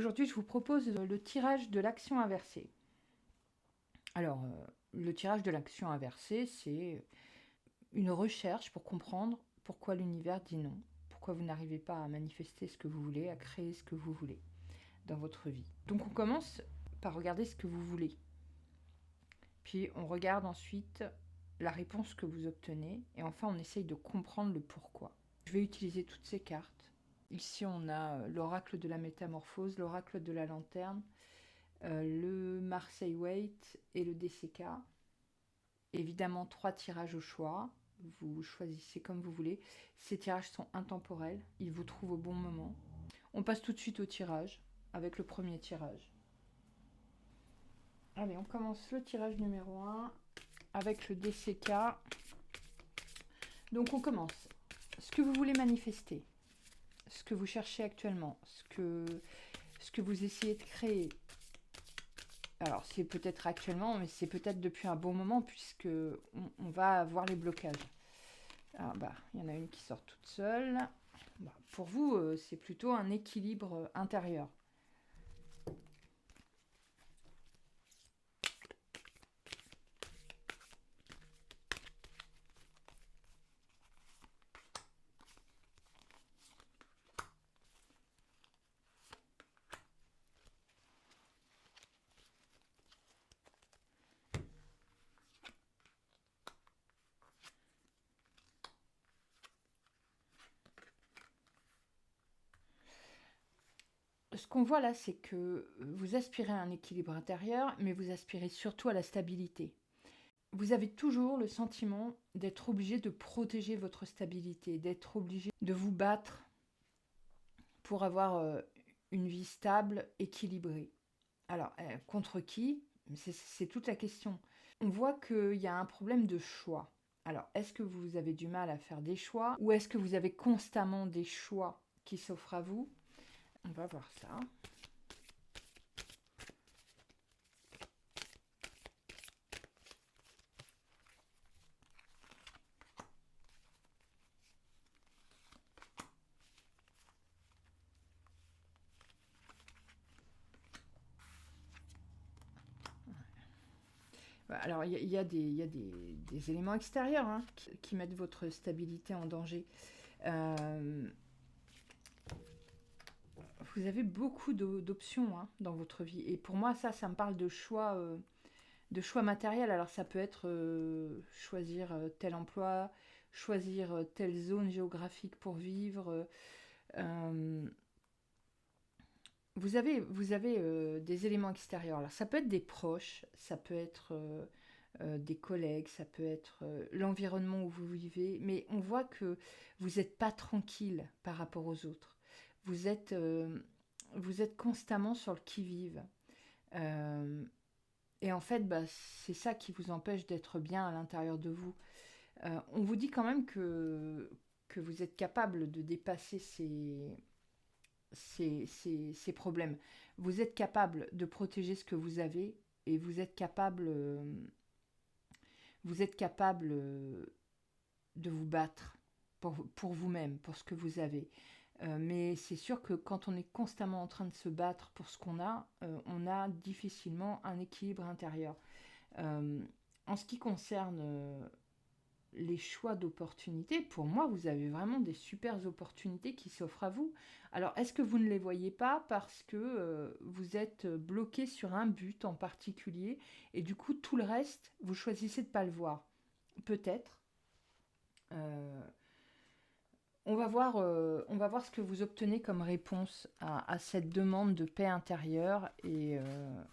Aujourd'hui, je vous propose le tirage de l'action inversée. Alors, le tirage de l'action inversée, c'est une recherche pour comprendre pourquoi l'univers dit non, pourquoi vous n'arrivez pas à manifester ce que vous voulez, à créer ce que vous voulez dans votre vie. Donc, on commence par regarder ce que vous voulez. Puis, on regarde ensuite la réponse que vous obtenez. Et enfin, on essaye de comprendre le pourquoi. Je vais utiliser toutes ces cartes. Ici, on a l'oracle de la métamorphose, l'oracle de la lanterne, le Marseille Waite et le DCK. Évidemment, 3 tirages au choix. Vous choisissez comme vous voulez. Ces tirages sont intemporels. Ils vous trouvent au bon moment. On passe tout de suite au tirage avec le premier tirage. Allez, on commence le tirage numéro 1 avec le DCK. Donc, on commence. Ce que vous voulez manifester, ce que vous cherchez actuellement, ce que vous essayez de créer. Alors, c'est peut-être actuellement, mais c'est peut-être depuis un bon moment, puisque on va voir les blocages. Alors, il y en a une qui sort toute seule. Pour vous, c'est plutôt un équilibre intérieur. Ce qu'on voit là, c'est que vous aspirez à un équilibre intérieur, mais vous aspirez surtout à la stabilité. Vous avez toujours le sentiment d'être obligé de protéger votre stabilité, d'être obligé de vous battre pour avoir une vie stable, équilibrée. Alors, contre qui? C'est toute la question. On voit qu'il y a un problème de choix. Alors, est-ce que vous avez du mal à faire des choix ou est-ce que vous avez constamment des choix qui s'offrent à vous? On va voir ça. Alors, il y a des éléments extérieurs qui mettent votre stabilité en danger. Vous avez beaucoup d'options dans votre vie. Et pour moi, ça me parle de choix matériels. Alors, ça peut être choisir tel emploi, choisir telle zone géographique pour vivre. Vous avez des éléments extérieurs. Alors, ça peut être des proches, ça peut être des collègues, ça peut être l'environnement où vous vivez, mais on voit que vous n'êtes pas tranquille par rapport aux autres. Vous êtes constamment sur le qui-vive. Et en fait, c'est ça qui vous empêche d'être bien à l'intérieur de vous. On vous dit quand même que vous êtes capable de dépasser ces problèmes. Vous êtes capable de protéger ce que vous avez et vous êtes capable de vous battre pour vous-même, pour ce que vous avez. Mais c'est sûr que quand on est constamment en train de se battre pour ce qu'on on a difficilement un équilibre intérieur. En ce qui concerne les choix d'opportunités, pour moi, vous avez vraiment des super opportunités qui s'offrent à vous. Alors, est-ce que vous ne les voyez pas parce que vous êtes bloqué sur un but en particulier et du coup, tout le reste, vous choisissez de ne pas le voir? Peut-être. On va voir ce que vous obtenez comme réponse à cette demande de paix intérieure et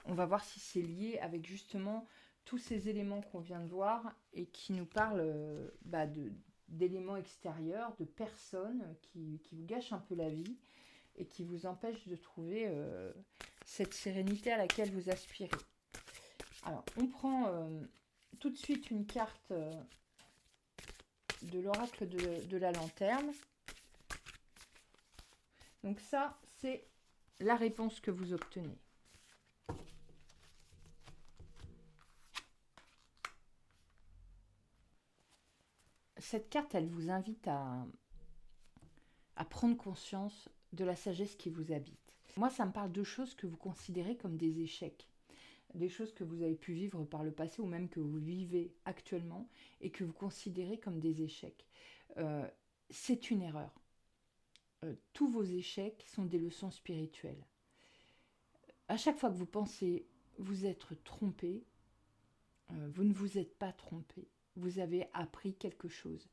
on va voir si c'est lié avec justement tous ces éléments qu'on vient de voir et qui nous parlent d'éléments extérieurs, de personnes qui vous gâchent un peu la vie et qui vous empêchent de trouver cette sérénité à laquelle vous aspirez. Alors, on prend tout de suite une carte de l'oracle de la lanterne. Donc ça, c'est la réponse que vous obtenez. Cette carte, elle vous invite à prendre conscience de la sagesse qui vous habite. Moi, ça me parle de choses que vous considérez comme des échecs. Des choses que vous avez pu vivre par le passé ou même que vous vivez actuellement et que vous considérez comme des échecs. C'est une erreur. Tous vos échecs sont des leçons spirituelles. À chaque fois que vous pensez vous être trompé, vous ne vous êtes pas trompé. Vous avez appris quelque chose.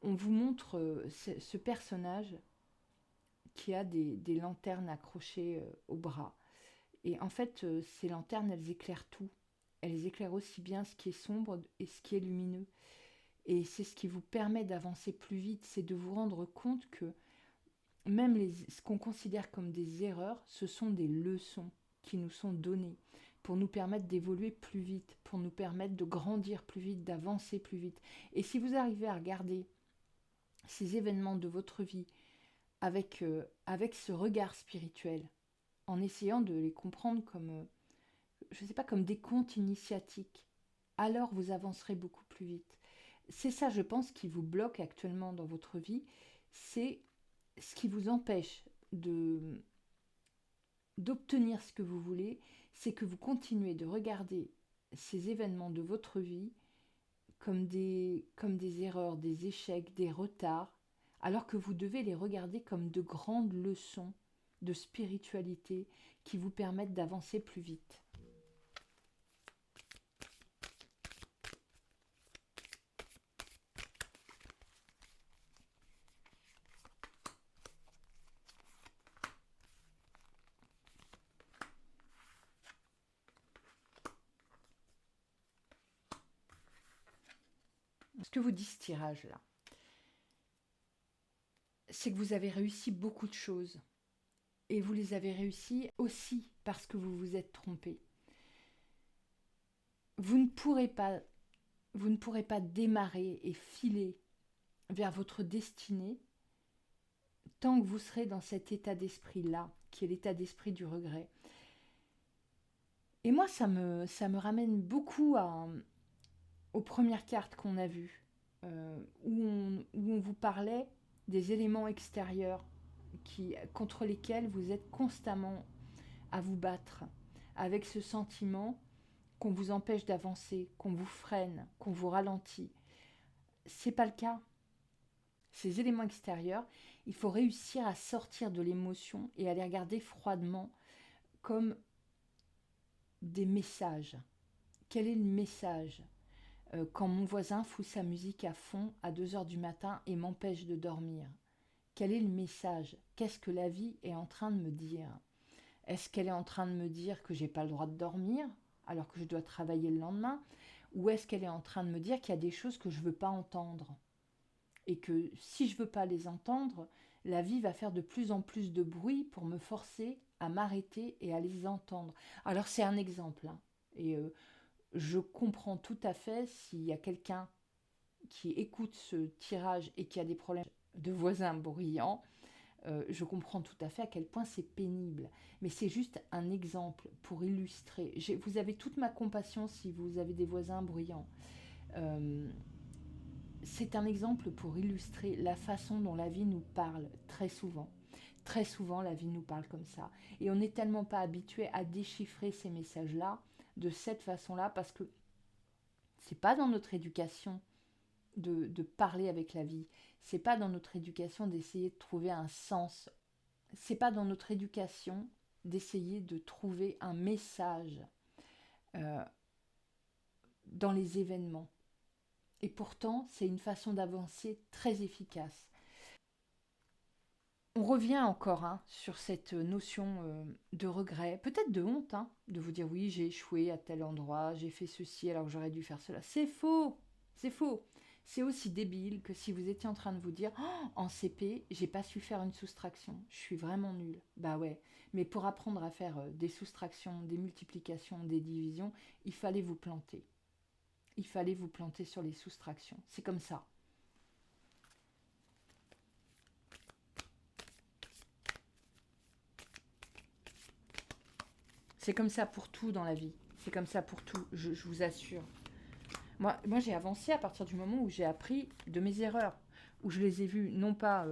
On vous montre ce personnage qui a des lanternes accrochées au bras. Et en fait, ces lanternes, elles éclairent tout. Elles éclairent aussi bien ce qui est sombre et ce qui est lumineux. Et c'est ce qui vous permet d'avancer plus vite, c'est de vous rendre compte que même ce qu'on considère comme des erreurs, ce sont des leçons qui nous sont données pour nous permettre d'évoluer plus vite, pour nous permettre de grandir plus vite, d'avancer plus vite. Et si vous arrivez à regarder ces événements de votre vie avec ce regard spirituel, en essayant de les comprendre comme, je ne sais pas, comme des contes initiatiques, alors vous avancerez beaucoup plus vite. C'est ça, je pense, qui vous bloque actuellement dans votre vie, c'est ce qui vous empêche d'obtenir ce que vous voulez, c'est que vous continuez de regarder ces événements de votre vie comme des erreurs, des échecs, des retards, alors que vous devez les regarder comme de grandes leçons de spiritualité qui vous permettent d'avancer plus vite. Ce que vous dit ce tirage-là, c'est que vous avez réussi beaucoup de choses. Et vous les avez réussi aussi parce que vous vous êtes trompé. Vous ne pourrez pas démarrer et filer vers votre destinée tant que vous serez dans cet état d'esprit-là, qui est l'état d'esprit du regret. Et moi, ça me ramène beaucoup aux premières cartes qu'on a vues, où on vous parlait des éléments extérieurs contre lesquels vous êtes constamment à vous battre, avec ce sentiment qu'on vous empêche d'avancer, qu'on vous freine, qu'on vous ralentit. C'est pas le cas. Ces éléments extérieurs, il faut réussir à sortir de l'émotion et à les regarder froidement comme des messages. Quel est le message quand mon voisin fout sa musique à fond à 2h du matin et m'empêche de dormir? Quel est le message? Qu'est-ce que la vie est en train de me dire? Est-ce qu'elle est en train de me dire que j'ai pas le droit de dormir alors que je dois travailler le lendemain? Ou est-ce qu'elle est en train de me dire qu'il y a des choses que je ne veux pas entendre? Et que si je ne veux pas les entendre, la vie va faire de plus en plus de bruit pour me forcer à m'arrêter et à les entendre. Alors c'est un exemple, hein. Et je comprends tout à fait s'il y a quelqu'un qui écoute ce tirage et qui a des problèmes de voisins bruyants, je comprends tout à fait à quel point c'est pénible. Mais c'est juste un exemple pour illustrer. Vous avez toute ma compassion si vous avez des voisins bruyants. C'est un exemple pour illustrer la façon dont la vie nous parle très souvent. Très souvent, la vie nous parle comme ça. Et on n'est tellement pas habitué à déchiffrer ces messages-là de cette façon-là parce que c'est pas dans notre éducation de parler avec la vie. C'est pas dans notre éducation d'essayer de trouver un sens. C'est pas dans notre éducation d'essayer de trouver un message dans les événements. Et pourtant, c'est une façon d'avancer très efficace. On revient encore sur cette notion de regret, peut-être de honte, de vous dire oui, j'ai échoué à tel endroit, j'ai fait ceci alors que j'aurais dû faire cela. C'est faux, c'est faux. C'est aussi débile que si vous étiez en train de vous dire en CP, j'ai pas su faire une soustraction, je suis vraiment nulle. Bah ouais, mais pour apprendre à faire des soustractions, des multiplications, des divisions, il fallait vous planter. Il fallait vous planter sur les soustractions. C'est comme ça. C'est comme ça pour tout dans la vie. C'est comme ça pour tout, je vous assure. Moi, j'ai avancé à partir du moment où j'ai appris de mes erreurs, où je les ai vues non pas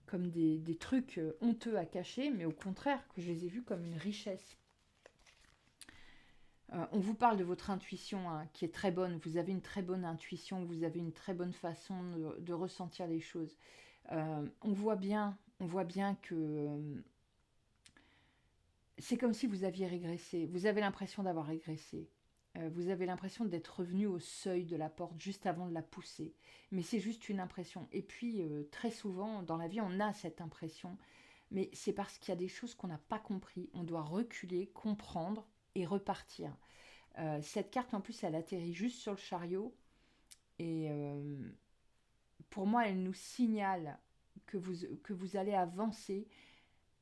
comme des trucs honteux à cacher, mais au contraire, que je les ai vus comme une richesse. On vous parle de votre intuition hein, qui est très bonne. Vous avez une très bonne intuition, vous avez une très bonne façon de ressentir les choses. On voit bien que c'est comme si vous aviez régressé. Vous avez l'impression d'avoir régressé. Vous avez l'impression d'être revenu au seuil de la porte juste avant de la pousser. Mais c'est juste une impression. Et puis, très souvent, dans la vie, on a cette impression. Mais c'est parce qu'il y a des choses qu'on n'a pas compris. On doit reculer, comprendre et repartir. Cette carte, en plus, elle atterrit juste sur le chariot. Et pour moi, elle nous signale que vous allez avancer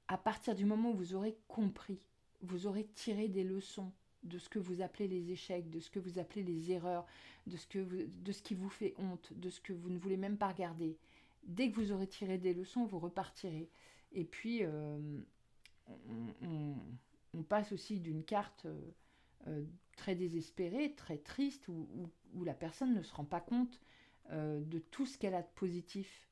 à partir du moment où vous aurez compris. Vous aurez tiré des leçons de ce que vous appelez les échecs, de ce que vous appelez les erreurs, de ce qui vous fait honte, de ce que vous ne voulez même pas regarder. Dès que vous aurez tiré des leçons, vous repartirez. Et puis, on passe aussi d'une carte très désespérée, très triste, où la personne ne se rend pas compte de tout ce qu'elle a de positif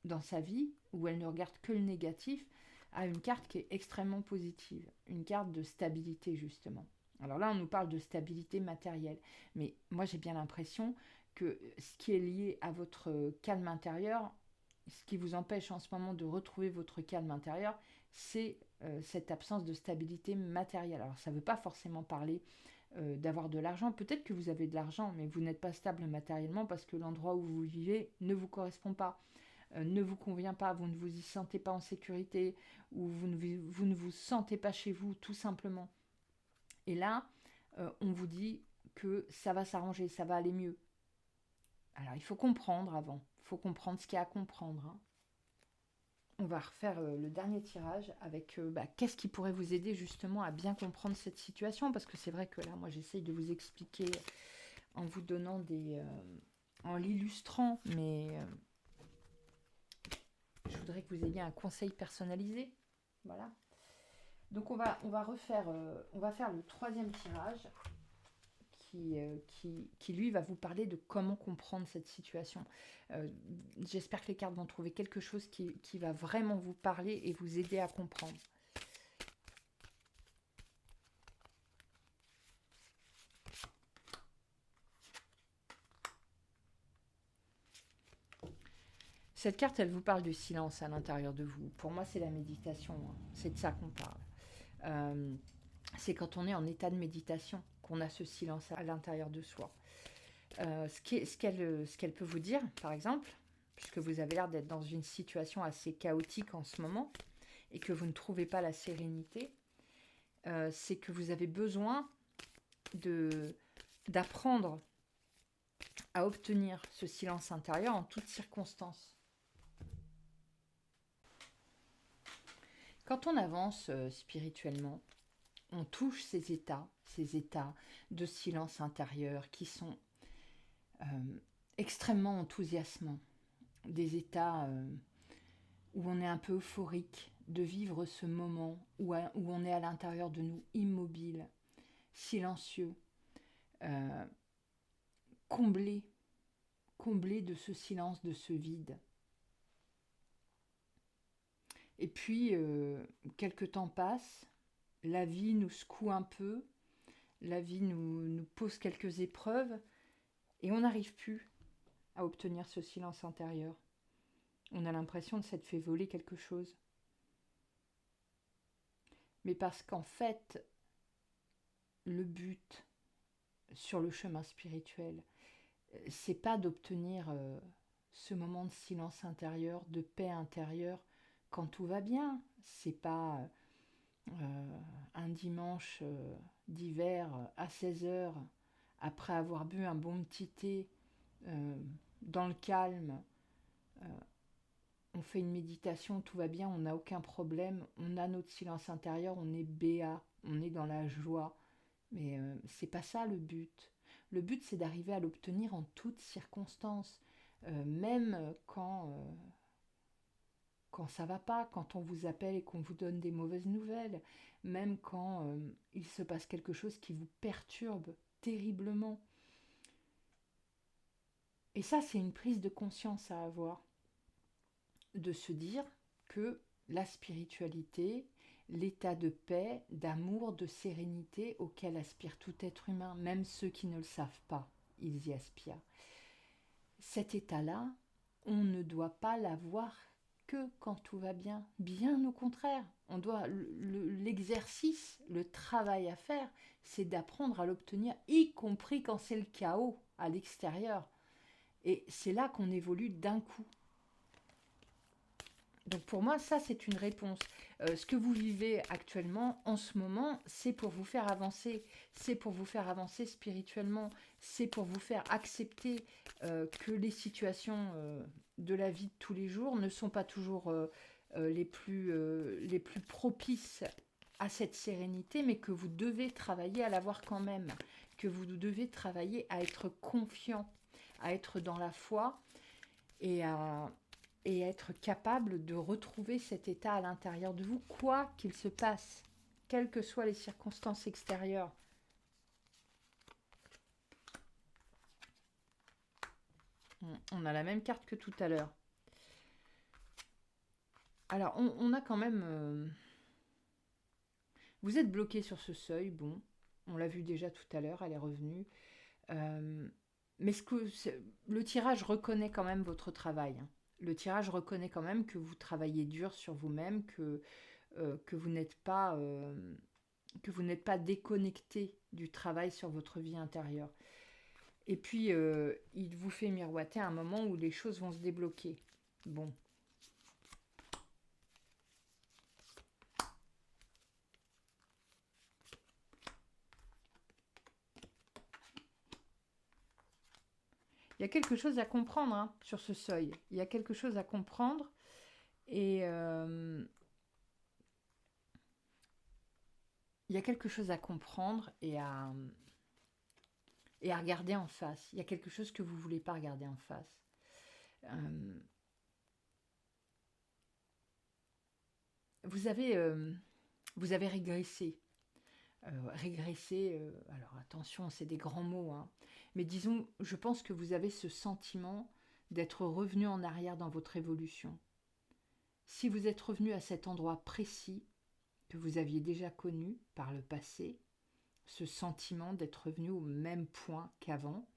dans sa vie, où elle ne regarde que le négatif, à une carte qui est extrêmement positive, une carte de stabilité justement. Alors là, on nous parle de stabilité matérielle, mais moi j'ai bien l'impression que ce qui est lié à votre calme intérieur, ce qui vous empêche en ce moment de retrouver votre calme intérieur, c'est cette absence de stabilité matérielle. Alors ça ne veut pas forcément parler d'avoir de l'argent. Peut-être que vous avez de l'argent, mais vous n'êtes pas stable matériellement parce que l'endroit où vous vivez ne vous correspond pas, ne vous convient pas, vous ne vous y sentez pas en sécurité, ou vous ne vous sentez pas chez vous, tout simplement. Et là, on vous dit que ça va s'arranger, ça va aller mieux. Alors, il faut comprendre avant. Il faut comprendre ce qu'il y a à comprendre. Hein. On va refaire le dernier tirage avec qu'est-ce qui pourrait vous aider justement à bien comprendre cette situation. Parce que c'est vrai que là, moi, j'essaye de vous expliquer en vous donnant en l'illustrant, mais je voudrais que vous ayez un conseil personnalisé. Voilà. Donc on va faire le troisième tirage qui lui va vous parler de comment comprendre cette situation. J'espère que les cartes vont trouver quelque chose qui va vraiment vous parler et vous aider à comprendre. Cette carte, elle vous parle du silence à l'intérieur de vous. Pour moi, c'est la méditation. Hein. C'est de ça qu'on parle. C'est quand on est en état de méditation qu'on a ce silence à l'intérieur de soi. Ce qu'elle peut vous dire, par exemple, puisque vous avez l'air d'être dans une situation assez chaotique en ce moment et que vous ne trouvez pas la sérénité, c'est que vous avez besoin d'apprendre à obtenir ce silence intérieur en toutes circonstances. Quand on avance spirituellement, on touche ces états de silence intérieur qui sont extrêmement enthousiasmants, des états où on est un peu euphorique de vivre ce moment où on est à l'intérieur de nous immobile, silencieux, comblé de ce silence, de ce vide. Et puis, quelque temps passe, la vie nous secoue un peu, la vie nous pose quelques épreuves, et on n'arrive plus à obtenir ce silence intérieur. On a l'impression de s'être fait voler quelque chose. Mais parce qu'en fait, le but sur le chemin spirituel, c'est pas d'obtenir ce moment de silence intérieur, de paix intérieure quand tout va bien. C'est pas un dimanche d'hiver à 16h, après avoir bu un bon petit thé dans le calme, on fait une méditation, tout va bien, on n'a aucun problème, on a notre silence intérieur, on est béat, on est dans la joie. Mais c'est pas ça le but. Le but, c'est d'arriver à l'obtenir en toutes circonstances, même quand ça va pas, quand on vous appelle et qu'on vous donne des mauvaises nouvelles, même quand il se passe quelque chose qui vous perturbe terriblement. Et ça, c'est une prise de conscience à avoir. de se dire que la spiritualité, l'état de paix, d'amour, de sérénité auquel aspire tout être humain, même ceux qui ne le savent pas, ils y aspirent. Cet état-là, on ne doit pas l'avoir que quand tout va bien. Bien au contraire, on doit l'exercice, le travail à faire, c'est d'apprendre à l'obtenir, y compris quand c'est le chaos à l'extérieur. Et c'est là qu'on évolue d'un coup. Donc pour moi, ça c'est une réponse. Ce que vous vivez actuellement, en ce moment, c'est pour vous faire avancer. C'est pour vous faire avancer spirituellement. C'est pour vous faire accepter que les situations de la vie de tous les jours ne sont pas toujours les plus propices à cette sérénité, mais que vous devez travailler à l'avoir quand même. Que vous devez travailler à être confiant, à être dans la foi et à être capable de retrouver cet état à l'intérieur de vous, quoi qu'il se passe, quelles que soient les circonstances extérieures. On a la même carte que tout à l'heure. Alors, on a quand même... Vous êtes bloqué sur ce seuil, bon, on l'a vu déjà tout à l'heure, elle est revenue. Mais le tirage reconnaît quand même votre travail. Hein. Le tirage reconnaît quand même que vous travaillez dur sur vous-même, que vous n'êtes pas déconnecté du travail sur votre vie intérieure. Et puis, il vous fait miroiter un moment où les choses vont se débloquer. Bon. Il y a quelque chose à comprendre hein, sur ce seuil. Il y a quelque chose à comprendre. Et il y a quelque chose à comprendre et à regarder en face. Il y a quelque chose que vous ne voulez pas regarder en face. Vous avez régressé. Alors attention, c'est des grands mots, hein, mais disons, je pense que vous avez ce sentiment d'être revenu en arrière dans votre évolution. Si vous êtes revenu à cet endroit précis que vous aviez déjà connu par le passé, ce sentiment d'être revenu au même point qu'avant,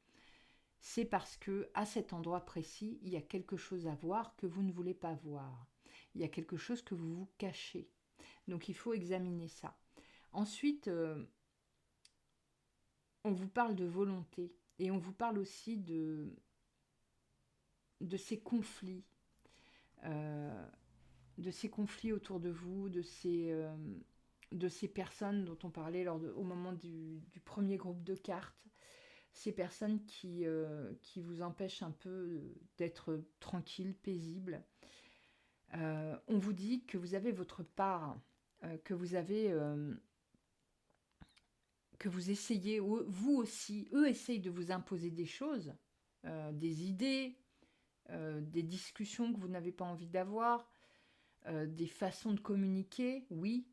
c'est parce que à cet endroit précis, il y a quelque chose à voir que vous ne voulez pas voir. Il y a quelque chose que vous vous cachez. Donc il faut examiner ça. Ensuite, on vous parle de volonté et on vous parle aussi de ces conflits, autour de vous, de ces personnes dont on parlait au moment du premier groupe de cartes, ces personnes qui vous empêchent un peu d'être tranquille, paisible. On vous dit que vous avez votre part, que vous essayez, vous aussi, eux essayent de vous imposer des choses, des idées, des discussions que vous n'avez pas envie d'avoir, des façons de communiquer, oui,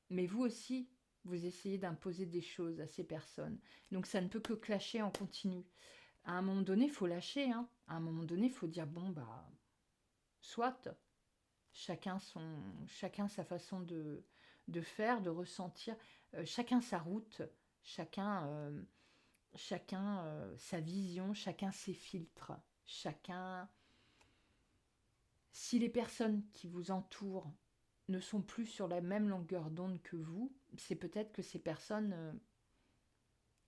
mais vous aussi, vous essayez d'imposer des choses à ces personnes. Donc ça ne peut que clasher en continu. À un moment donné, il faut lâcher. Hein. À un moment donné, il faut dire, bon, bah, soit, chacun sa façon de faire, de ressentir, chacun sa route, chacun sa vision, chacun ses filtres, chacun... Si les personnes qui vous entourent ne sont plus sur la même longueur d'onde que vous, c'est peut-être que ces personnes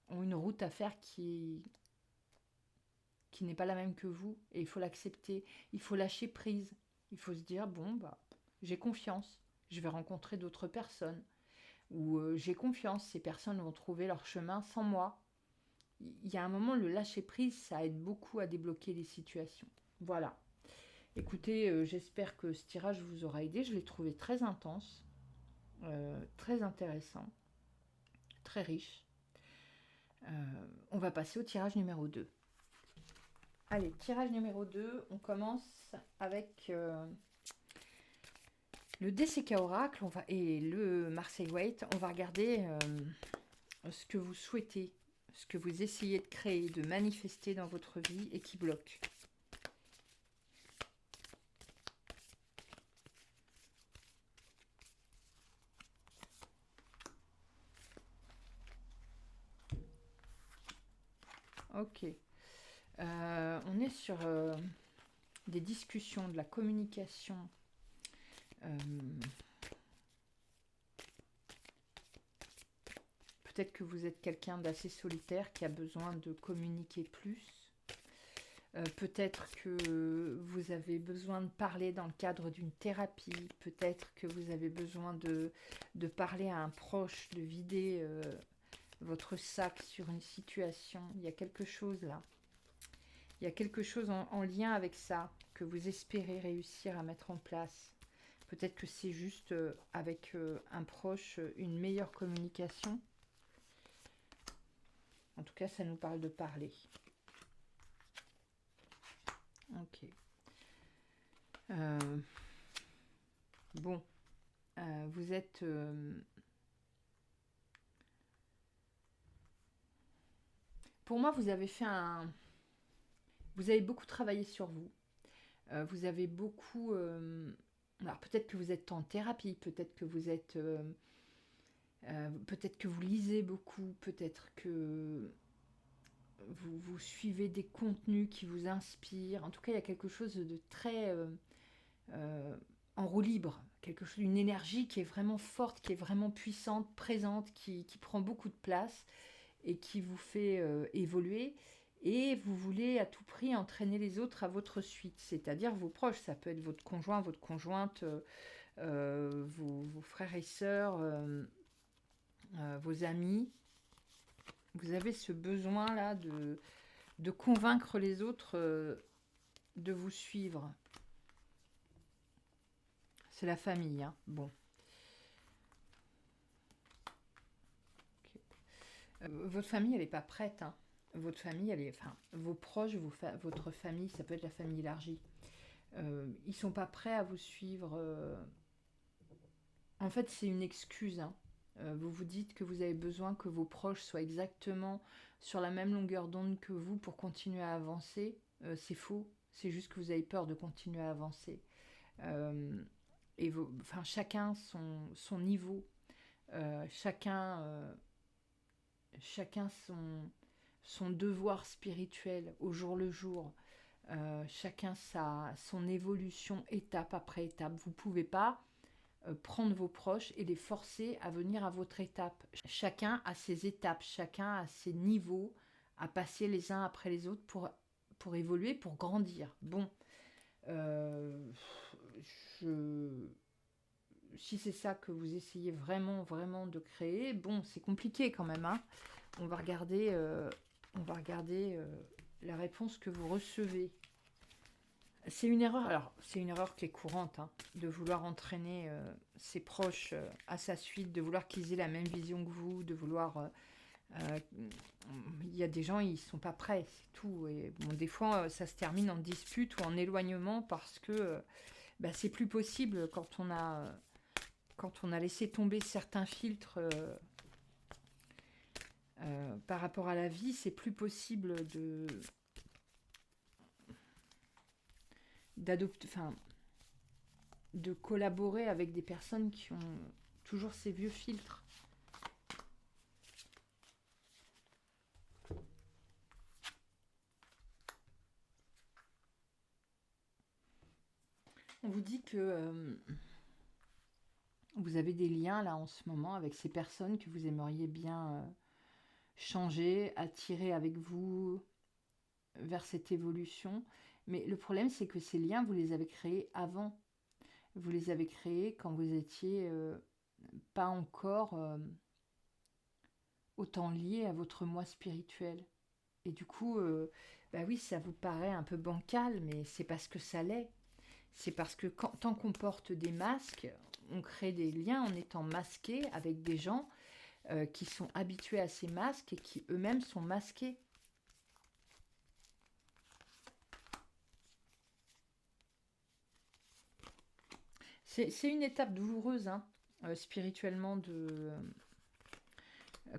ont une route à faire qui n'est pas la même que vous, et il faut l'accepter, il faut lâcher prise, il faut se dire, bon, bah, j'ai confiance, je vais rencontrer d'autres personnes, ou j'ai confiance, ces personnes vont trouver leur chemin sans moi. Il y a un moment, le lâcher prise, ça aide beaucoup à débloquer les situations. Voilà. Écoutez, j'espère que ce tirage vous aura aidé. Je l'ai trouvé très intense, très intéressant, très riche. On va passer au tirage numéro 2. Allez, tirage numéro 2, on commence avec le DCK Oracle et le Marseille Waite. On va regarder ce que vous souhaitez, ce que vous essayez de créer, de manifester dans votre vie et qui bloque. Ok. On est sur des discussions, de la communication. Euh, Peut-être que vous êtes quelqu'un d'assez solitaire qui a besoin de communiquer plus. Peut-être que vous avez besoin de parler dans le cadre d'une thérapie. Peut-être que vous avez besoin de parler à un proche, de vider votre sac sur une situation. Il y a quelque chose là. Il y a quelque chose en lien avec ça que vous espérez réussir à mettre en place. Peut-être que c'est juste avec un proche une meilleure communication. En tout cas, ça nous parle de parler. Ok. Bon. Vous êtes... Pour moi, vous avez fait un... Vous avez beaucoup travaillé sur vous. Vous avez beaucoup... Alors peut-être que vous êtes en thérapie, peut-être que vous êtes... peut-être que vous lisez beaucoup, peut-être que vous suivez des contenus qui vous inspirent. En tout cas, il y a quelque chose de très en roue libre, quelque chose, une énergie qui est vraiment forte, qui est vraiment puissante, présente, qui prend beaucoup de place et qui vous fait évoluer. Et vous voulez à tout prix entraîner les autres à votre suite, c'est-à-dire vos proches. Ça peut être votre conjoint, votre conjointe, vos frères et sœurs, vos amis. Vous avez ce besoin-là de convaincre les autres de vous suivre. C'est la famille, hein. Bon. Votre famille, elle n'est pas prête, hein. Votre famille, elle est, enfin, vos proches, votre famille, ça peut être la famille élargie. Ils sont pas prêts à vous suivre. En fait, c'est une excuse, hein. Vous vous dites que vous avez besoin que vos proches soient exactement sur la même longueur d'onde que vous pour continuer à avancer. C'est faux. C'est juste que vous avez peur de continuer à avancer. Et enfin, chacun son niveau. Chacun son devoir spirituel au jour le jour. Chacun son évolution étape après étape. Vous ne pouvez pas prendre vos proches et les forcer à venir à votre étape. Chacun a ses étapes, chacun a ses niveaux à passer les uns après les autres pour évoluer, pour grandir. Bon, si c'est ça que vous essayez vraiment, vraiment de créer, bon, c'est compliqué quand même, hein. On va regarder la réponse que vous recevez. C'est une erreur, alors c'est une erreur qui est courante, hein, de vouloir entraîner ses proches à sa suite, de vouloir qu'ils aient la même vision que vous, de vouloir... Il y a des gens, ils sont pas prêts, c'est tout. Et bon, des fois, ça se termine en dispute ou en éloignement parce que c'est plus possible quand on a laissé tomber certains filtres par rapport à la vie, c'est plus possible de collaborer avec des personnes qui ont toujours ces vieux filtres. On vous dit que vous avez des liens là en ce moment avec ces personnes que vous aimeriez bien changer, attirer avec vous vers cette évolution. Mais le problème, c'est que ces liens, vous les avez créés avant. Vous les avez créés quand vous étiez pas encore autant lié à votre moi spirituel. Et du coup, oui, ça vous paraît un peu bancal, mais c'est parce que ça l'est. C'est parce que tant qu'on porte des masques, on crée des liens en étant masqué avec des gens qui sont habitués à ces masques et qui eux-mêmes sont masqués. C'est une étape douloureuse, hein, spirituellement,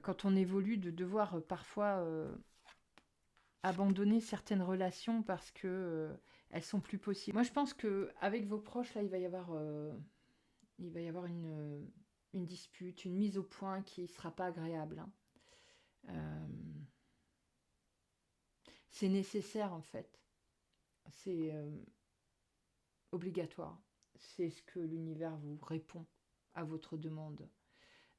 quand on évolue, de devoir parfois abandonner certaines relations parce que elles sont plus possibles. Moi, je pense que avec vos proches, là, il va y avoir une dispute, une mise au point qui ne sera pas agréable, hein. c'est nécessaire en fait. C'est obligatoire. C'est ce que l'univers vous répond à votre demande,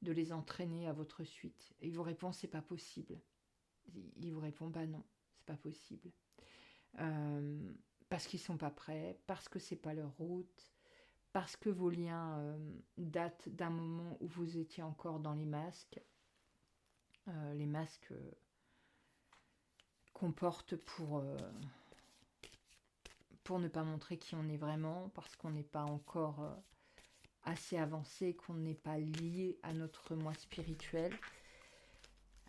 de les entraîner à votre suite. Et il vous répond, c'est pas possible. Il vous répond, bah non, c'est pas possible. Parce qu'ils sont pas prêts, parce que c'est pas leur route, parce que vos liens datent d'un moment où vous étiez encore dans les masques. Les masques qu'on porte pour ne pas montrer qui on est vraiment, parce qu'on n'est pas encore assez avancé, qu'on n'est pas lié à notre moi spirituel.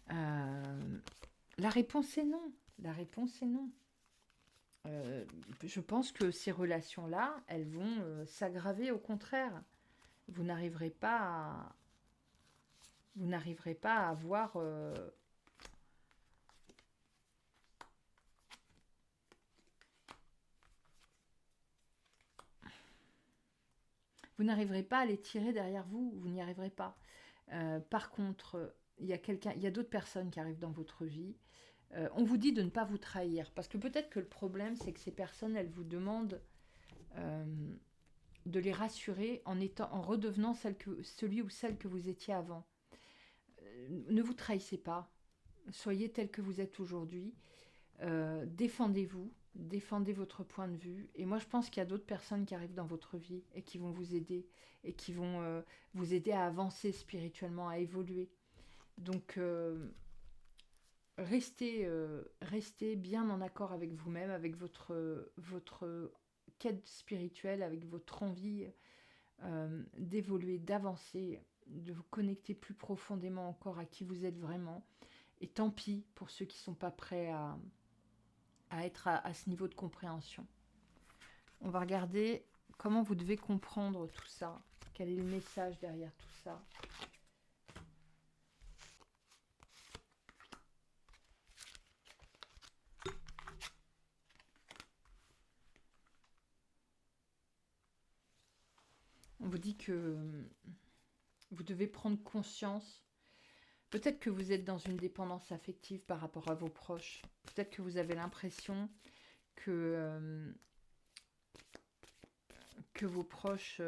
La réponse est non. La réponse est non. Je pense que ces relations-là, elles vont s'aggraver au contraire. Vous n'arriverez pas à avoir... vous n'arriverez pas à les tirer derrière vous. Vous n'y arriverez pas. Par contre, il y a d'autres personnes qui arrivent dans votre vie. On vous dit de ne pas vous trahir. Parce que peut-être que le problème, c'est que ces personnes, elles vous demandent de les rassurer en redevenant celui ou celle que vous étiez avant. Ne vous trahissez pas. Soyez tel que vous êtes aujourd'hui. Défendez-vous. Défendez votre point de vue. Et moi, je pense qu'il y a d'autres personnes qui arrivent dans votre vie et qui vont vous aider. Et qui vont vous aider à avancer spirituellement, à évoluer. Donc... Restez bien en accord avec vous-même, avec votre quête spirituelle, avec votre envie d'évoluer, d'avancer, de vous connecter plus profondément encore à qui vous êtes vraiment. Et tant pis pour ceux qui ne sont pas prêts à être à ce niveau de compréhension. On va regarder comment vous devez comprendre tout ça. Quel est le message derrière tout ça ? On vous dit que vous devez prendre conscience. Peut-être que vous êtes dans une dépendance affective par rapport à vos proches. Peut-être que vous avez l'impression que vos proches,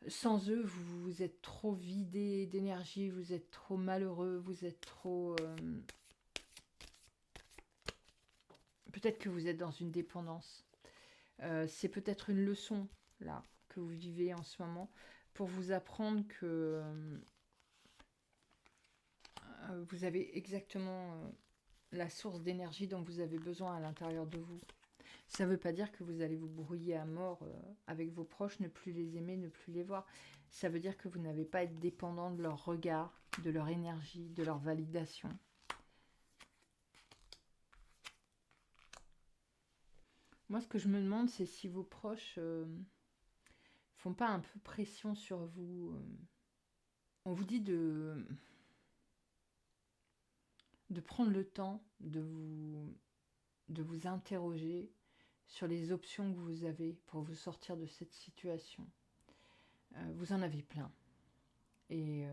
sans eux, vous êtes trop vidé d'énergie, vous êtes trop malheureux, vous êtes trop... Peut-être que vous êtes dans une dépendance. C'est peut-être une leçon, là, que vous vivez en ce moment, pour vous apprendre que vous avez exactement la source d'énergie dont vous avez besoin à l'intérieur de vous. Ça ne veut pas dire que vous allez vous brouiller à mort avec vos proches, ne plus les aimer, ne plus les voir. Ça veut dire que vous n'avez pas à être dépendant de leur regard, de leur énergie, de leur validation. Moi, ce que je me demande, c'est si vos proches font pas un peu pression sur vous. On vous dit de prendre le temps de vous interroger sur les options que vous avez pour vous sortir de cette situation. Vous en avez plein. Et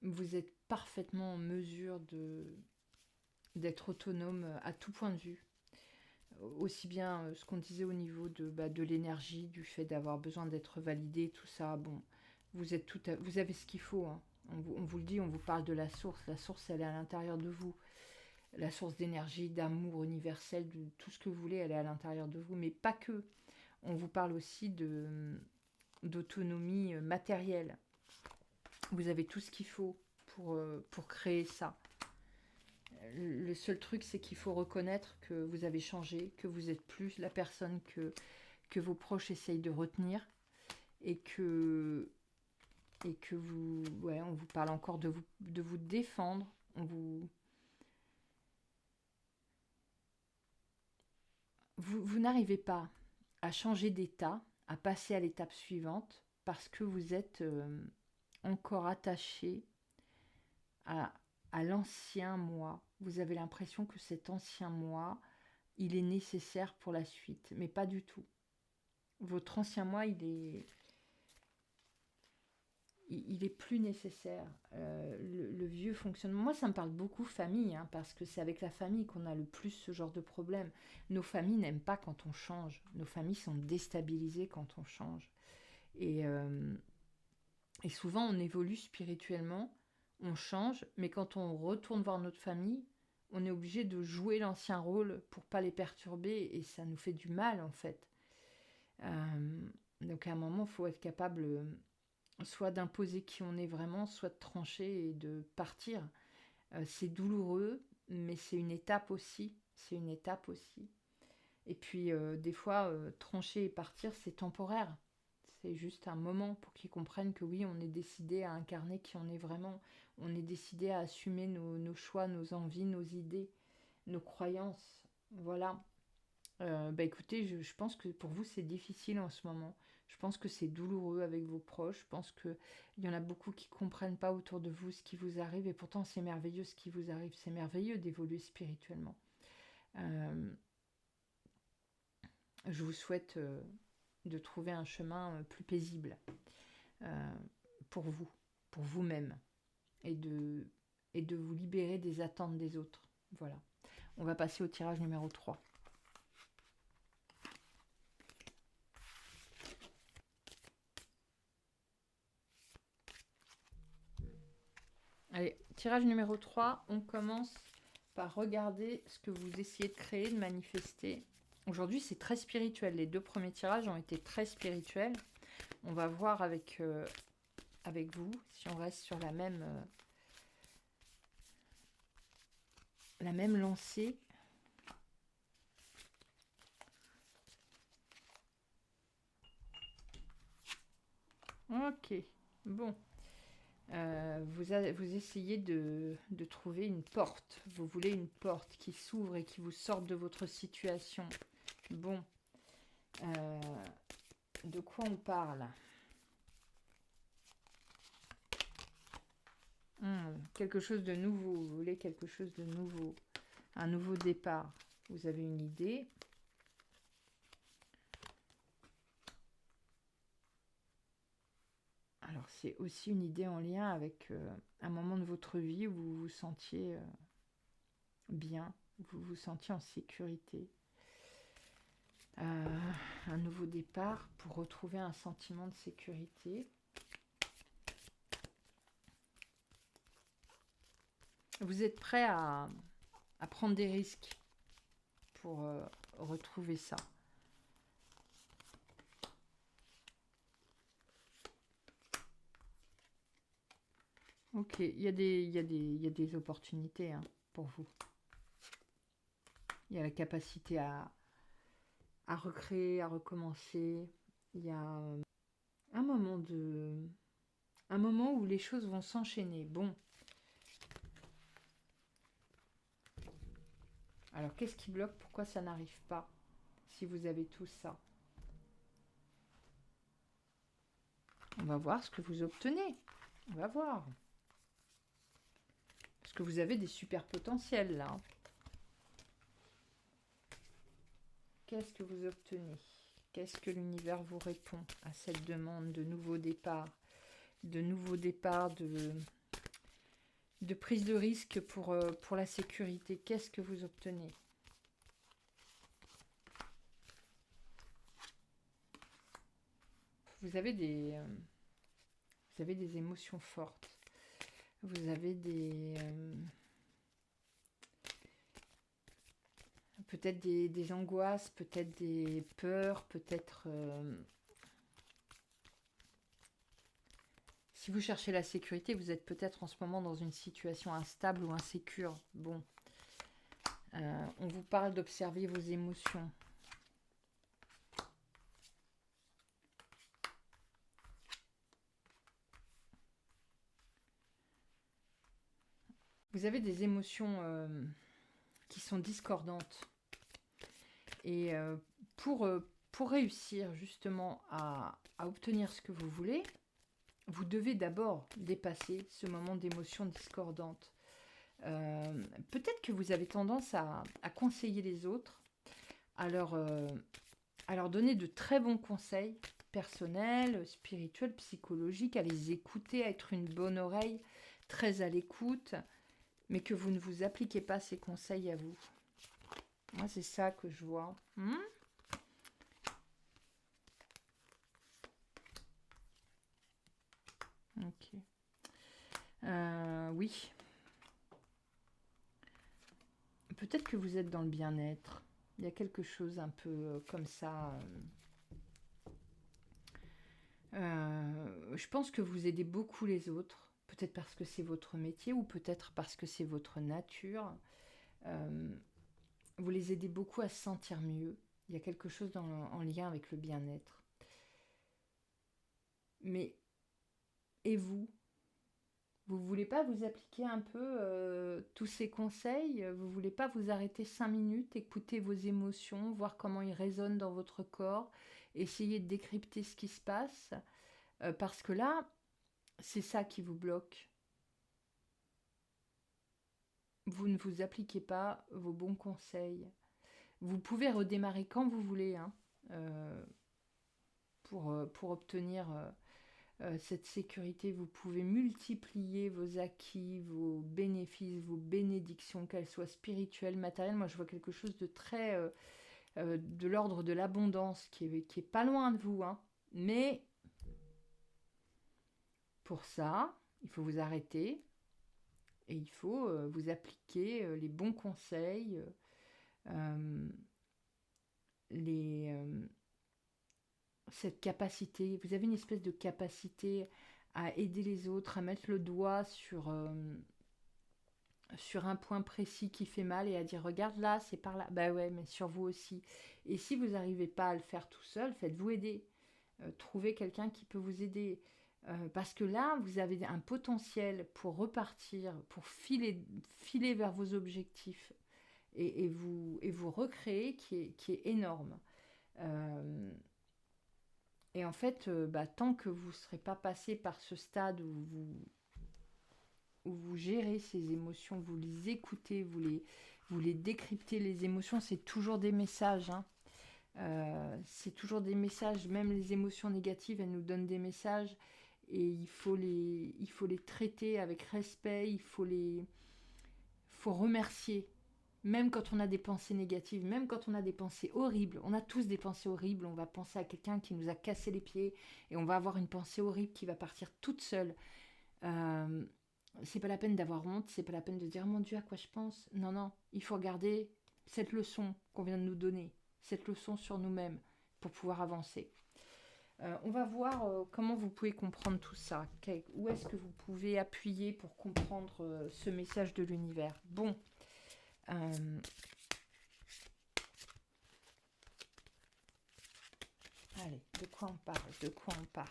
vous êtes parfaitement en mesure d'être autonome à tout point de vue. Aussi bien ce qu'on disait au niveau de l'énergie, du fait d'avoir besoin d'être validé, tout ça. Bon, vous avez ce qu'il faut. Hein. On vous le dit, on vous parle de la source. La source, elle est à l'intérieur de vous. La source d'énergie, d'amour universel, de tout ce que vous voulez, elle est à l'intérieur de vous. Mais pas que. On vous parle aussi d'autonomie matérielle. Vous avez tout ce qu'il faut pour créer ça. Le seul truc, c'est qu'il faut reconnaître que vous avez changé, que vous êtes plus la personne que vos proches essayent de retenir, et que vous, on vous parle encore de vous défendre, vous n'arrivez pas à changer d'état, à passer à l'étape suivante, parce que vous êtes encore attaché à l'ancien moi. Vous avez l'impression que cet ancien moi, il est nécessaire pour la suite, mais pas du tout. Votre ancien moi, il il est plus nécessaire. Le vieux fonctionnement, moi ça me parle beaucoup famille, hein, parce que c'est avec la famille qu'on a le plus ce genre de problème. Nos familles n'aiment pas quand on change. Nos familles sont déstabilisées quand on change. Et, euh, et souvent on évolue spirituellement, on change, mais quand on retourne voir notre famille, on est obligé de jouer l'ancien rôle pour pas les perturber, et ça nous fait du mal en fait. Donc à un moment, il faut être capable soit d'imposer qui on est vraiment, soit de trancher et de partir. C'est douloureux, mais c'est une étape aussi. C'est une étape aussi. Et puis, des fois, trancher et partir, c'est temporaire. C'est juste un moment pour qu'ils comprennent que oui, on est décidé à incarner qui on est vraiment. On est décidé à assumer nos choix, nos envies, nos idées, nos croyances. Voilà. Écoutez, je pense que pour vous, c'est difficile en ce moment. Je pense que c'est douloureux avec vos proches. Je pense qu'il y en a beaucoup qui ne comprennent pas autour de vous ce qui vous arrive. Et pourtant, c'est merveilleux ce qui vous arrive. C'est merveilleux d'évoluer spirituellement. Je vous souhaite de trouver un chemin plus paisible pour vous, pour vous-même. Et de vous libérer des attentes des autres. Voilà. On va passer au tirage numéro 3. Allez, tirage numéro 3, on commence par regarder ce que vous essayez de créer, de manifester. Aujourd'hui, c'est très spirituel. Les 2 premiers tirages ont été très spirituels. On va voir avec vous si on reste sur la même lancée. Ok, bon. Vous essayez de trouver une porte. Vous voulez une porte qui s'ouvre et qui vous sorte de votre situation. Bon. De quoi on parle? Quelque chose de nouveau. Vous voulez quelque chose de nouveau. Un nouveau départ. Vous avez une idée. Alors, c'est aussi une idée en lien avec un moment de votre vie où vous vous sentiez bien, où vous vous sentiez en sécurité. Un nouveau départ pour retrouver un sentiment de sécurité. Vous êtes prêt à prendre des risques pour retrouver ça. Ok, il y a des opportunités pour vous. Il y a la capacité à recréer, à recommencer. Il y a un moment où les choses vont s'enchaîner. Bon. Alors, qu'est-ce qui bloque? Pourquoi ça n'arrive pas? Si vous avez tout ça. On va voir ce que vous obtenez. On va voir. Parce que vous avez des super potentiels là. Qu'est-ce que vous obtenez? Qu'est-ce que l'univers vous répond à cette demande de nouveau départ? De prise de risque pour la sécurité. Qu'est-ce que vous obtenez? Vous avez des émotions fortes. Vous avez peut-être des angoisses, peut-être des peurs, peut-être... si vous cherchez la sécurité, vous êtes peut-être en ce moment dans une situation instable ou insécure. Bon, on vous parle d'observer vos émotions. Vous avez des émotions qui sont discordantes. Et pour réussir justement à obtenir ce que vous voulez, vous devez d'abord dépasser ce moment d'émotion discordante. Peut-être que vous avez tendance à conseiller les autres, à leur donner de très bons conseils, personnelles, spirituelles, psychologiques, à les écouter, à être une bonne oreille, très à l'écoute, mais que vous ne vous appliquez pas ces conseils à vous. Moi, c'est ça que je vois. Ok. Oui. Peut-être que vous êtes dans le bien-être. Il y a quelque chose un peu comme ça. Je pense que vous aidez beaucoup les autres. Peut-être parce que c'est votre métier ou peut-être parce que c'est votre nature. Vous les aidez beaucoup à se sentir mieux. Il y a quelque chose en lien avec le bien-être. Mais, et vous? Vous voulez pas vous appliquer un peu tous ces conseils? Vous voulez pas vous arrêter 5 minutes, écouter vos émotions, voir comment ils résonnent dans votre corps, essayer de décrypter ce qui se passe? Parce que là, c'est ça qui vous bloque. Vous ne vous appliquez pas vos bons conseils. Vous pouvez redémarrer quand vous voulez, hein, pour obtenir cette sécurité. Vous pouvez multiplier vos acquis, vos bénéfices, vos bénédictions, qu'elles soient spirituelles, matérielles. Moi, je vois quelque chose de très de l'ordre de l'abondance qui est pas loin de vous, hein. Mais pour ça, il faut vous arrêter et il faut vous appliquer les bons conseils, les cette capacité. Vous avez une espèce de capacité à aider les autres, à mettre le doigt sur un point précis qui fait mal et à dire regarde là, c'est par là. Bah ouais, mais sur vous aussi. Et si vous n'arrivez pas à le faire tout seul, faites-vous aider. Trouvez quelqu'un qui peut vous aider. Parce que là, vous avez un potentiel pour repartir, pour filer vers vos objectifs et vous recréer qui est énorme. Et en fait, tant que vous ne serez pas passé par ce stade où vous gérez ces émotions, vous les écoutez, vous les décryptez, les émotions, c'est toujours des messages, hein. C'est toujours des messages, même les émotions négatives, elles nous donnent des messages et il faut les traiter avec respect, il faut remercier. Même quand on a des pensées négatives, même quand on a des pensées horribles, on a tous des pensées horribles, on va penser à quelqu'un qui nous a cassé les pieds et on va avoir une pensée horrible qui va partir toute seule. C'est pas la peine d'avoir honte, c'est pas la peine de dire mon Dieu à quoi je pense. Non, non, il faut regarder cette leçon qu'on vient de nous donner, cette leçon sur nous-mêmes pour pouvoir avancer. On va voir comment vous pouvez comprendre tout ça. Où est-ce que vous pouvez appuyer pour comprendre ce message de l'univers. Bon. Allez, de quoi on parle? De quoi on parle?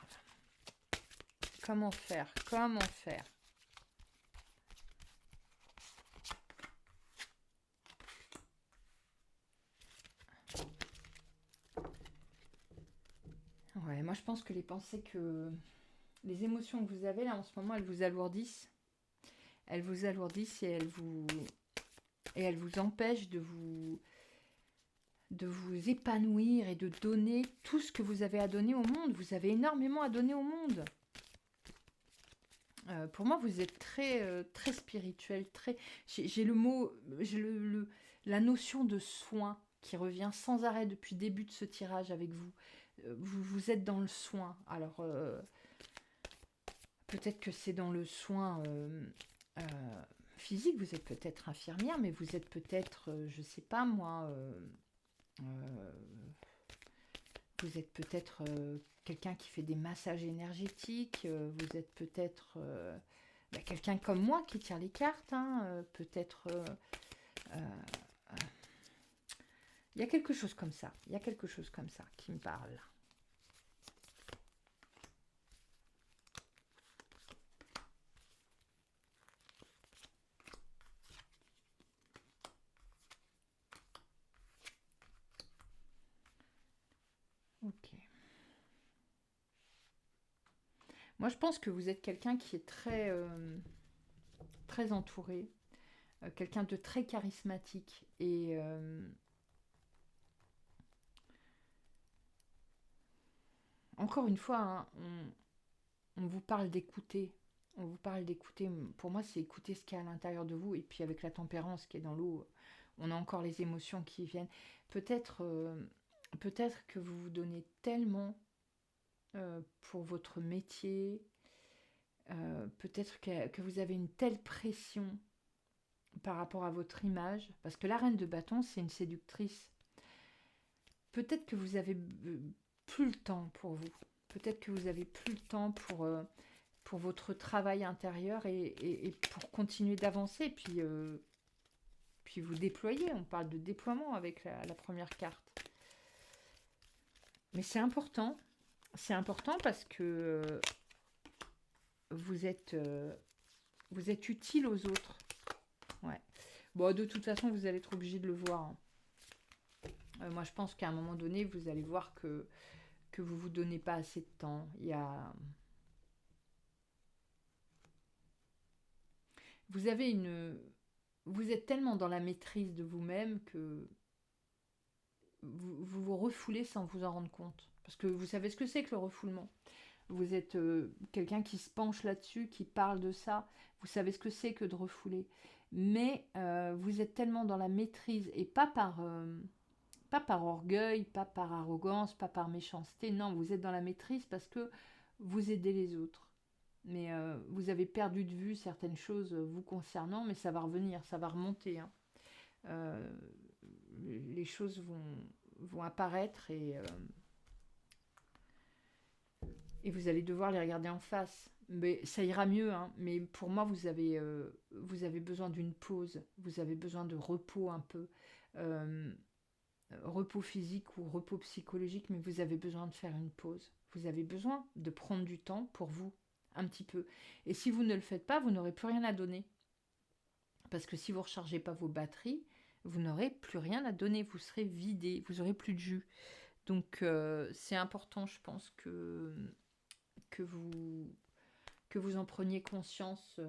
Comment faire? Comment faire? Ouais, moi je pense que les émotions que vous avez là en ce moment, elles vous alourdissent. Elles vous alourdissent et elles vous empêchent de vous épanouir et de donner tout ce que vous avez à donner au monde. Vous avez énormément à donner au monde. Pour moi, vous êtes très, très spirituel. J'ai le mot, la notion de soin qui revient sans arrêt depuis le début de ce tirage avec vous. Vous êtes dans le soin. Alors, peut-être que c'est dans le soin physique. Vous êtes peut-être infirmière, mais vous êtes peut-être, je sais pas moi, vous êtes peut-être quelqu'un qui fait des massages énergétiques. Vous êtes peut-être quelqu'un comme moi qui tire les cartes. Hein, peut-être... il y a quelque chose comme ça. Il y a quelque chose comme ça qui me parle. Ok. Moi, je pense que vous êtes quelqu'un qui est très, très entouré, quelqu'un de très charismatique et encore une fois, hein, on vous parle d'écouter. On vous parle d'écouter. Pour moi, c'est écouter ce qu'il y a à l'intérieur de vous. Et puis avec la tempérance qui est dans l'eau, on a encore les émotions qui viennent. Peut-être peut-être que vous vous donnez tellement pour votre métier. Peut-être que vous avez une telle pression par rapport à votre image. Parce que la reine de bâton, c'est une séductrice. Peut-être que vous avez plus le temps pour vous. Peut-être que vous avez plus le temps pour votre travail intérieur et pour continuer d'avancer. Puis vous déployer. On parle de déploiement avec la première carte. Mais c'est important. C'est important parce que vous êtes utile aux autres. Ouais. Bon, de toute façon, vous allez être obligé de le voir. Hein. Moi, je pense qu'à un moment donné, vous allez voir que vous vous donnez pas assez de temps. Vous avez vous êtes tellement dans la maîtrise de vous-même que vous vous refoulez sans vous en rendre compte. Parce que vous savez ce que c'est que le refoulement. Vous êtes quelqu'un qui se penche là-dessus, qui parle de ça. Vous savez ce que c'est que de refouler. Mais vous êtes tellement dans la maîtrise et pas par orgueil, pas par arrogance, pas par méchanceté. Non, vous êtes dans la maîtrise parce que vous aidez les autres. Mais vous avez perdu de vue certaines choses vous concernant, mais ça va revenir, ça va remonter. Hein. Euh, les choses vont apparaître et vous allez devoir les regarder en face. Mais ça ira mieux, hein. Mais pour moi, vous avez besoin d'une pause, vous avez besoin de repos un peu. Euh, Repos physique ou repos psychologique, mais vous avez besoin de faire une pause. Vous avez besoin de prendre du temps pour vous, un petit peu. Et si vous ne le faites pas, vous n'aurez plus rien à donner. Parce que si vous ne rechargez pas vos batteries, vous n'aurez plus rien à donner. Vous serez vidé, vous n'aurez plus de jus. Donc c'est important, je pense, que, vous, que vous en preniez conscience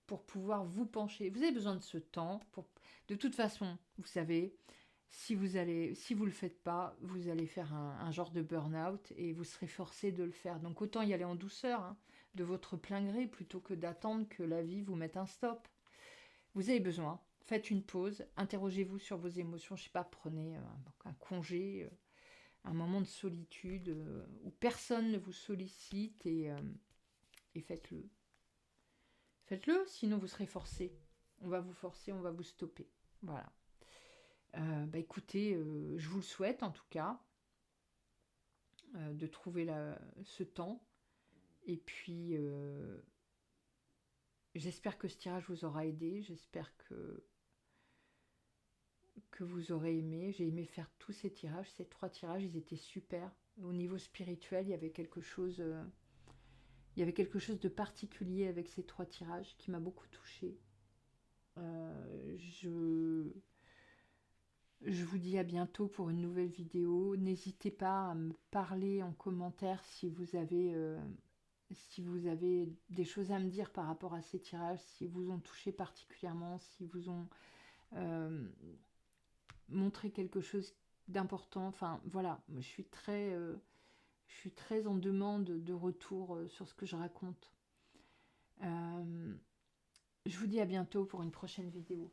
pour pouvoir vous pencher. Vous avez besoin de ce temps. De toute façon, vous savez, si vous le faites pas, vous allez faire un genre de burn-out et vous serez forcé de le faire. Donc autant y aller en douceur, hein, de votre plein gré, plutôt que d'attendre que la vie vous mette un stop. Vous avez besoin, faites une pause, interrogez-vous sur vos émotions, je sais pas, prenez un congé, un moment de solitude où personne ne vous sollicite et faites-le. Faites-le, sinon vous serez forcé. On va vous forcer, on va vous stopper. Voilà. Écoutez, je vous le souhaite en tout cas, de trouver ce temps. Et puis, j'espère que ce tirage vous aura aidé. J'espère que vous aurez aimé. J'ai aimé faire tous ces tirages. Ces 3 tirages, ils étaient super. Au niveau spirituel, il y avait quelque chose de particulier avec ces 3 tirages qui m'a beaucoup touchée. Je vous dis à bientôt pour une nouvelle vidéo. N'hésitez pas à me parler en commentaire si vous avez des choses à me dire par rapport à ces tirages, si vous ont touché particulièrement, si vous ont montré quelque chose d'important. Enfin voilà, je suis très en demande de retour sur ce que je raconte. Je vous dis à bientôt pour une prochaine vidéo.